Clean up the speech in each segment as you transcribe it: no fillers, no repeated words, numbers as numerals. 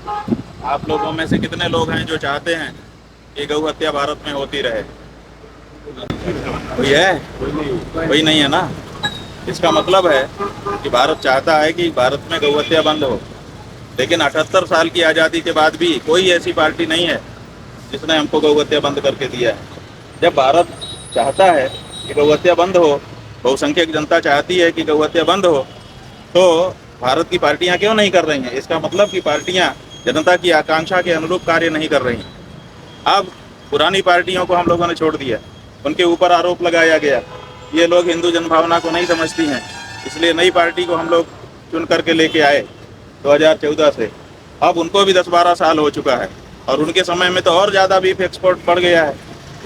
आप लोगों में से कितने लोग हैं जो चाहते हैं कि गौ हत्या भारत में होती रहे? कोई है? कोई नहीं है ना। इसका मतलब है कि भारत चाहता है कि भारत में गौ हत्या बंद हो, लेकिन 78 साल की आज़ादी के बाद भी कोई ऐसी पार्टी नहीं है जिसने हमको गौ हत्या बंद करके दिया है। जब भारत चाहता है कि गौ हत्या बंद हो, बहुसंख्यक जनता चाहती है कि गौ हत्या बंद हो, तो भारत की पार्टियां क्यों नहीं कर रही हैं? इसका मतलब कि पार्टियां जनता की आकांक्षा के अनुरूप कार्य नहीं कर रही हैं। अब पुरानी पार्टियों को हम लोगों ने छोड़ दिया, उनके ऊपर आरोप लगाया गया, ये लोग हिंदू जनभावना को नहीं समझती हैं, इसलिए नई पार्टी को हम लोग चुन करके लेके आए 2014 से। अब उनको भी 10-12 साल हो चुका है और उनके समय में तो और ज़्यादा बीफ एक्सपोर्ट बढ़ गया है।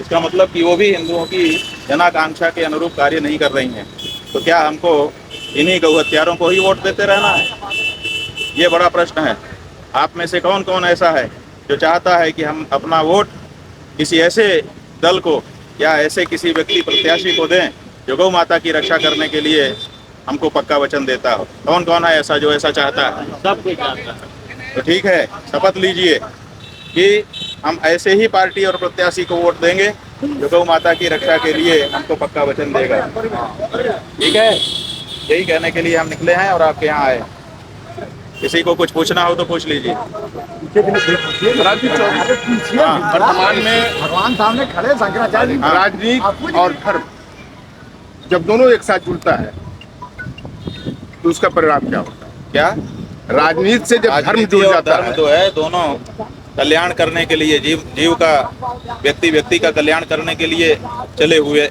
इसका मतलब कि वो भी हिंदुओं की जनाकांक्षा के अनुरूप कार्य नहीं कर रही हैं। तो क्या हमको इन्हीं गौ हत्यारों को ही वोट देते रहना है? ये बड़ा प्रश्न है। आप में से कौन कौन ऐसा है जो चाहता है कि हम अपना वोट किसी ऐसे दल को या ऐसे किसी व्यक्ति प्रत्याशी को दें जो गौ माता की रक्षा करने के लिए हमको पक्का वचन देता हो? कौन कौन है ऐसा जो ऐसा चाहता है? सब कोई चाहता है। तो ठीक है, शपथ लीजिए कि हम ऐसे ही पार्टी और प्रत्याशी को वोट देंगे जो गौ माता की रक्षा के लिए हमको पक्का वचन देगा। ठीक है, यही कहने के लिए हम निकले हैं और आपके यहाँ आए। किसी को कुछ पूछना हो तो पूछ लीजिए। हाँ, वर्तमान में भगवान सामने खड़े शंकराचार्य जी। राजनीति और धर्म जब दोनों एक साथ जुड़ता है तो उसका परिणाम क्या होता है? क्या? राजनीति से जब धर्म राजनीति जुड़ और जाता धर्म है, जो है दोनों कल्याण करने के लिए, जीव का, व्यक्ति का कल्याण करने के लिए चले हुए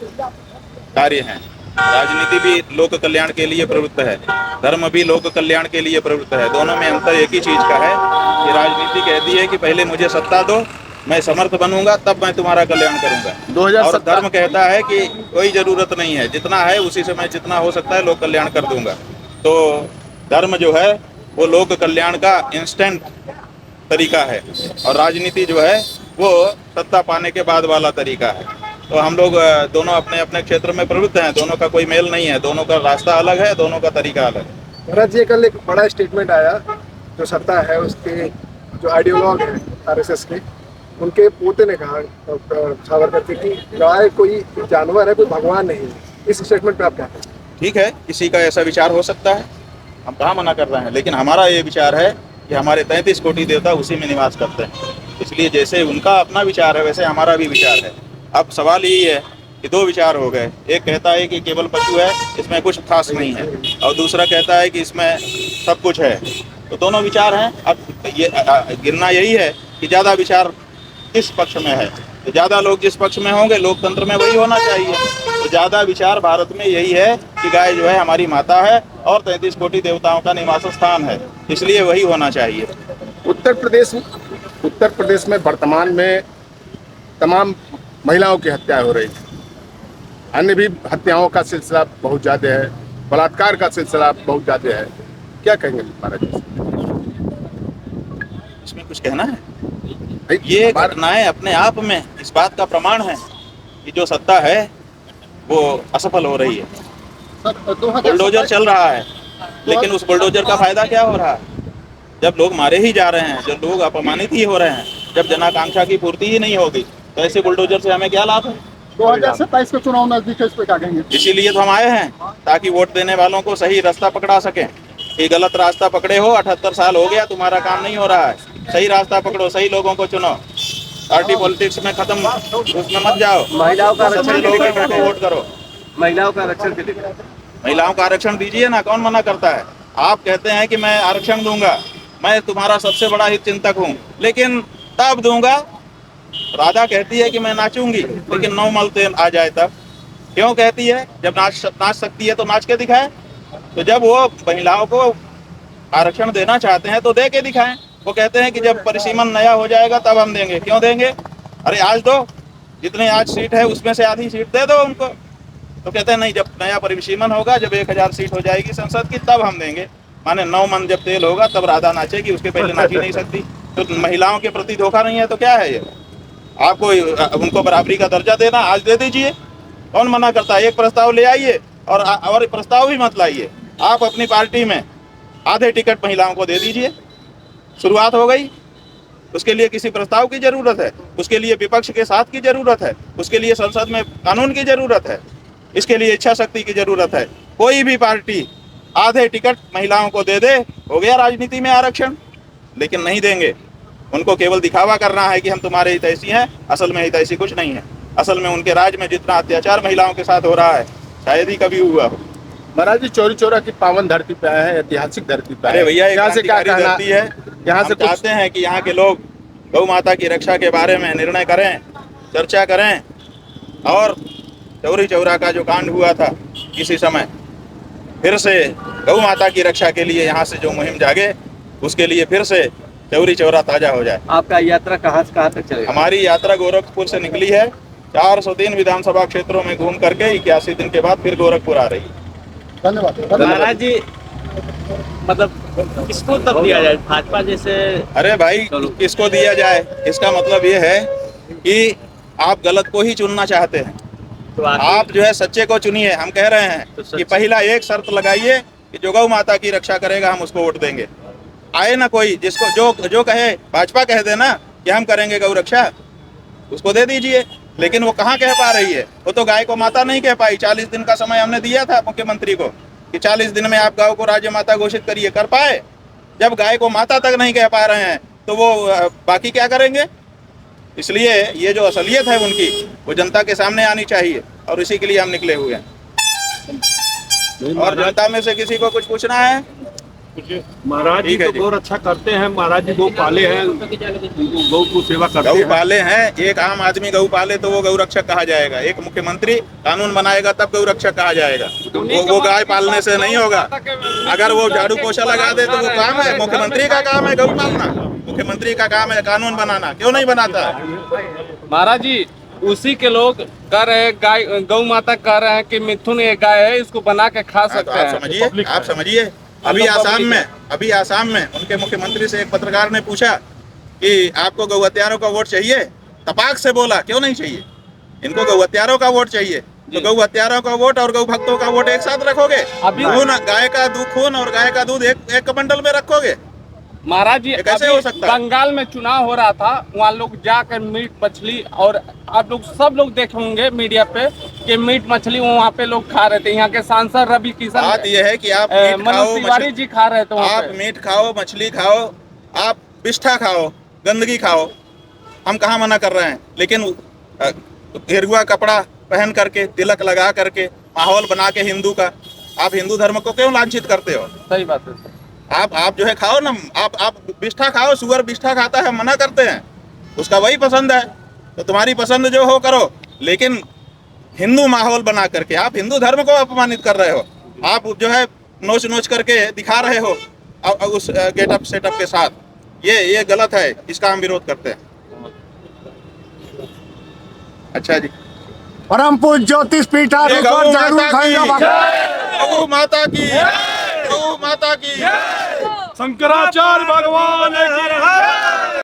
कार्य हैं। राजनीति भी लोक कल्याण के लिए प्रवृत्त है, धर्म भी लोक कल्याण के लिए प्रवृत्त है। दोनों में अंतर एक ही चीज का है कि राजनीति कहती है कि पहले मुझे सत्ता दो, मैं समर्थ बनूंगा, तब मैं तुम्हारा कल्याण करूंगा। 2017 और धर्म कहता है कि कोई जरूरत नहीं है, जितना है उसी से मैं जितना हो सकता है लोक कल्याण कर दूंगा। तो धर्म जो है वो लोक कल्याण का इंस्टेंट तरीका है और राजनीति जो है वो सत्ता पाने के बाद वाला तरीका है। तो हम लोग दोनों अपने अपने क्षेत्र में प्रवृत्त हैं, दोनों का कोई मेल नहीं है, दोनों का रास्ता अलग है, दोनों का तरीका अलग है। भरत जी, कल एक बड़ा स्टेटमेंट आया, जो सत्ता है उसके जो आइडियोलॉग है आरएसएस के, उनके पोते ने कहा डॉक्टर सावरकर के कि गाय कोई जानवर है, कोई भगवान नहीं है। इस स्टेटमेंट पे आप क्या कहें? ठीक है, किसी का ऐसा विचार हो सकता है, हम कहाँ मना कर रहे हैं, लेकिन हमारा ये विचार है कि हमारे 33 कोटि देवता उसी में निवास करते हैं, इसलिए जैसे उनका अपना विचार है वैसे हमारा भी विचार है। अब सवाल यही है कि दो विचार हो गए, एक कहता है कि केवल पशु है, इसमें कुछ खास नहीं है, और दूसरा कहता है कि इसमें सब कुछ है। तो दोनों विचार हैं। अब ये गिनना यही है कि ज़्यादा विचार किस पक्ष में है। तो ज़्यादा लोग जिस पक्ष में होंगे लोकतंत्र में वही होना चाहिए। तो ज़्यादा विचार भारत में यही है कि गाय जो है हमारी माता है और 33 कोटि देवताओं का निवास स्थान है, इसलिए वही होना चाहिए। उत्तर प्रदेश में वर्तमान में तमाम महिलाओं की हत्या हो रही है, अन्य भी हत्याओं का सिलसिला बहुत ज़्यादा है, बलात्कार का सिलसिला बहुत ज़्यादा है। क्या कहेंगे महाराज जी? इसमें कुछ कहना है? भाई, ये घटनाएं अपने आप में इस बात का प्रमाण है कि जो सत्ता है वो असफल हो रही है। बुलडोजर चल रहा है, लेकिन उस बुलडोजर का फायदा क्या हो रहा है? जब लोग मारे ही जा रहे हैं, जब लोग अपमानित ही हो रहे हैं, जब जनाकांक्षा की पूर्ति ही नहीं होगी, तो ऐसे बुलडोजर से हमें क्या लाभ है? 2027 का चुनाव नजदीक है, इस पे क्या कहेंगे? इसीलिए तो हम आए हैं, ताकि वोट देने वालों को सही रास्ता पकड़ा सकें। कि गलत रास्ता पकड़े हो, 78 साल हो गया, तुम्हारा काम नहीं हो रहा है, सही रास्ता पकड़ो, सही लोगों को चुनो, पार्टी पॉलिटिक्स में खत्म उसमें मत जाओ, महिलाओं का आरक्षण के लिए क्या वोट करो। महिलाओं का आरक्षण के लिए महिलाओं का आरक्षण दीजिए ना, कौन मना करता है? आप कहते हैं कि मैं आरक्षण दूंगा, मैं तुम्हारा सबसे बड़ा हित चिंतक हूँ, लेकिन तब दूंगा। राधा कहती है कि मैं नाचूंगी, लेकिन 9 मलते आ जाए तब। क्यों कहती है? जब नाच सकती है तो नाच के दिखाए। तो जब वो महिलाओं को आरक्षण देना चाहते हैं तो दे के दिखाएं। वो कहते हैं कि जब परिसीमन नया हो जाएगा तब हम देंगे। क्यों देंगे? अरे आज दो, जितने आज सीट है उसमें से आधी सीट दे दो उनको। तो कहते हैं नहीं, जब नया परिसीमन होगा, जब 1000 सीट हो जाएगी संसद की, तब हम देंगे। माने 9 मन जब तेल होगा तब राधा नाचेगी, उसके पहले नाच ही नहीं सकती। तो महिलाओं के प्रति धोखा नहीं है तो क्या है ये? आपको उनको बराबरी का दर्जा देना, आज दे दीजिए, कौन मना करता है? एक प्रस्ताव ले आइए और प्रस्ताव भी मत लाइए, आप अपनी पार्टी में आधे टिकट महिलाओं को दे दीजिए, शुरुआत हो गई। उसके लिए किसी प्रस्ताव की जरूरत है, उसके लिए विपक्ष के साथ की जरूरत है, उसके लिए संसद में कानून की जरूरत है, इसके लिए इच्छा शक्ति की जरूरत है। कोई भी पार्टी आधे टिकट महिलाओं को दे दे, हो गया राजनीति में आरक्षण। लेकिन नहीं देंगे, उनको केवल दिखावा करना है कि हम तुम्हारे हितैषी हैं, असल में हितैषी कुछ नहीं है। असल में उनके राज में जितना अत्याचार महिलाओं के साथ हो रहा है शायद ही कभी हुआ हो। महाराज जी, चौरी चौरा की पावन धरती पे आए हैं, ऐतिहासिक धरती पे आए अरे हैं। भैया, यहाँ से क्या कहना धरती है, यहाँ हम से कुछ चाहते हैं कि यहाँ के लोग गौ माता की रक्षा के बारे में निर्णय करें, चर्चा करें, और चौरी चौरा का जो कांड हुआ था किसी समय, फिर से गौ माता की रक्षा के लिए यहाँ से जो मुहिम जागे, उसके लिए फिर से चौरी चौरा ताजा हो जाए। आपका यात्रा कहाँ से कहाँ तक चलेगा? हमारी यात्रा गोरखपुर से निकली है, 403 विधानसभा क्षेत्रों में घूम करके 81 दिन के बाद फिर गोरखपुर आ रही है। धन्यवाद। महाराज जी, मतलब किसको तब दिया जाए, भाजपा जैसे? अरे भाई, किसको दिया जाए, इसका मतलब ये है कि आप गलत को ही चुनना चाहते हैं। तो आप जो है सच्चे को चुनिए। हम कह रहे हैं तो कि पहला एक शर्त लगाइए कि जो गौ माता की रक्षा करेगा हम उसको वोट देंगे। आए ना कोई जिसको जो कहे, भाजपा कह देना कि हम करेंगे गौ रक्षा, उसको दे दीजिए। लेकिन वो कहाँ कह पा रही है? वो तो गाय को माता नहीं कह पाई। 40 दिन का समय हमने दिया था मुख्यमंत्री को कि 40 दिन में आप गाय को राज्य माता घोषित करिए, कर पाए? जब गाय को माता तक नहीं कह पा रहे हैं तो वो बाकी क्या करेंगे? इसलिए ये जो असलियत है उनकी, वो जनता के सामने आनी चाहिए, और इसी के लिए हम निकले हुए हैं। और जनता में से किसी को कुछ पूछना है? महाराज जी ठीक है तो जी। गौ रक्षा करते हैं, महाराज जी गौ पाले हैं, गौ को सेवा करते गौ हैं। पाले हैं। एक आम आदमी गौ पाले तो वो गौ रक्षक कहा जाएगा। एक मुख्यमंत्री कानून बनाएगा तब गौ रक्षक कहा जाएगा। वो गाय पालने से नहीं होगा। अगर वो झाड़ू पोछा लगा दे तो वो काम है, मुख्यमंत्री का काम है गौ पालना, मुख्यमंत्री का काम है कानून बनाना। क्यों नहीं बनाता है? महाराज जी, उसी के लोग कह रहे हैं, गाय गौ माता कह रहे हैं कि मिथुन ये गाय है, इसको बना के खा हाँ, तो सकते आप हैं। समझिए, आप समझिए। अभी आसाम में उनके मुख्यमंत्री से एक पत्रकार ने पूछा कि आपको गौ हत्यारों का वोट चाहिए? तपाक से बोला, क्यों नहीं चाहिए? इनको गौ हत्यारों का वोट चाहिए। तो गौ हत्यारों का वोट और गौ भक्तों का वोट एक साथ रखोगे? अभी खून, गाय का दूध, खून और गाय का दूध एक कमंडल में रखोगे? महाराज जी, ये कैसे अभी हो सकता है? बंगाल में चुनाव हो रहा था, वहाँ लोग जाकर मीट मछली, और आप लोग सब लोग देखे होंगे मीडिया पे कि मीट मछली वहाँ पे लोग खा रहे थे। यहाँ के सांसद रवि किशन, बात यह है कि आप मीट मनोज खाओ, तिवारी जी खा रहे थे वहाँ आप पे। मीट खाओ, मछली खाओ, आप बिष्ठा खाओ, गंदगी खाओ, हम कहाँ मना कर रहे हैं। लेकिन गेरुआ कपड़ा पहन करके, तिलक लगा करके, माहौल बना के हिंदू का, आप हिंदू धर्म को क्यों लांछित करते हो? सही बात है। आप जो है खाओ ना, आप बिष्ठा खाओ। सुअर बिष्ठा खाता है, मना करते हैं, उसका वही पसंद है। तो तुम्हारी पसंद जो हो करो, लेकिन हिंदू माहौल बना करके आप हिंदू धर्म को अपमानित कर रहे हो। आप जो है नोच नोच करके दिखा रहे हो उस गेटअप सेटअप के साथ। ये गलत है, इसका हम विरोध करते हैं। अच्छा जी। परम पूज्य ज्योतिष पीठाधीश्वर गौ जरूर माता की खाएगा। गौ माता की, गौ माता की। शंकराचार्य भगवान की